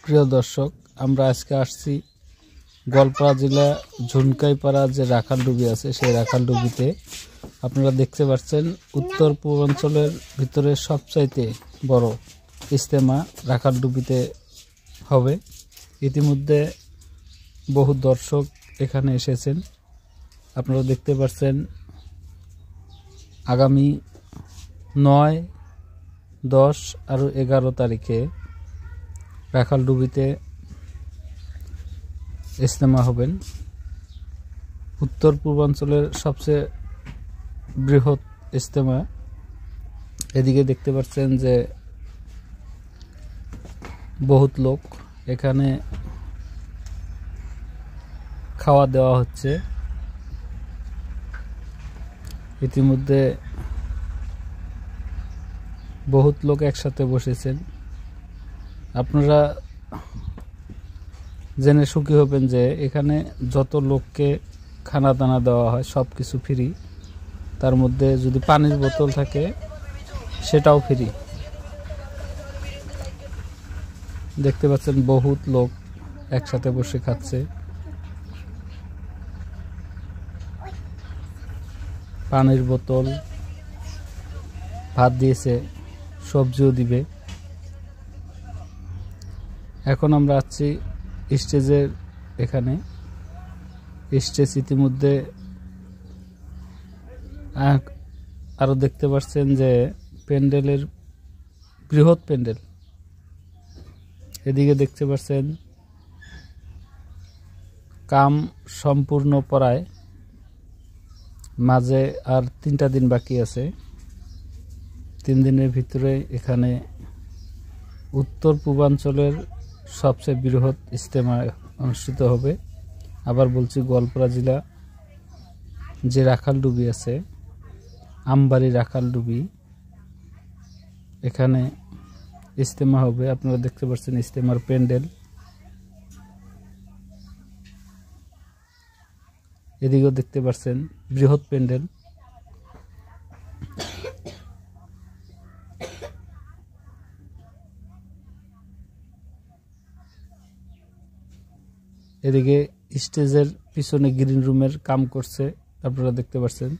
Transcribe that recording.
প্রিয় দর্শক, আমরা আজকে আসছি গোয়ালপাড়া জেলা ঝুনকাইপাড়া যে রাখালডুবি আছে সেই রাখালডুবিতে। আপনারা দেখতে পাচ্ছেন উত্তর পূর্বাঞ্চলের ভিতরে সবচাইতে বড় ইজতেমা রাখালডুবিতে হবে। ইতিমধ্যে বহু দর্শক এখানে এসেছেন। আপনারা দেখতে পাচ্ছেন আগামী 9, 10 আর 11 তারিখে রাখালডুবিতে ইজতেমা হবেন। উত্তর পূর্বাঞ্চলের সবচেয়ে বৃহৎ ইজতেমা। এদিকে দেখতে পাচ্ছেন যে বহুত লোক এখানে খাওয়া দেওয়া হচ্ছে। ইতিমধ্যে বহুত লোক একসাথে বসেছেন। আপনারা জেনে সুখী হবেন যে এখানে যত লোককে খানা দানা দেওয়া হয় সব কিছু ফ্রি। তার মধ্যে যদি পানির বোতল থাকে সেটাও ফ্রি। দেখতে পাচ্ছেন বহুত লোক একসাথে বসে খাচ্ছে। পানির বোতল, ভাত দিয়েছে, সবজিও দিবে। এখন আমরা আছি স্টেজের এখানে। স্টেজ ইতিমধ্যে আরো দেখতে পাচ্ছেন যে প্যান্ডেলের বৃহৎ প্যান্ডেল। এদিকে দেখতে পাচ্ছেন কাম সম্পূর্ণ প্রায়, মাঝে আর 3টা দিন বাকি আছে। 3 দিনের ভিতরে এখানে উত্তর পূর্বাঞ্চলের সবচেয়ে বৃহৎ ইজতেমা অনুষ্ঠিত হবে। আবার বলছি, গোয়ালপাড়া জেলা যে রাখালডুবি আছে, আমবাড়ি রাখালডুবি, এখানে ইজতেমা হবে। আপনারা দেখতে পাচ্ছেন ইজতেমার প্যান্ডেল। এদিকেও দেখতে পাচ্ছেন বৃহৎ প্যান্ডেল। এদিকে স্টেজের পিছনে গ্রিন রুমের কাম করছে, আপনারা দেখতে পাচ্ছেন।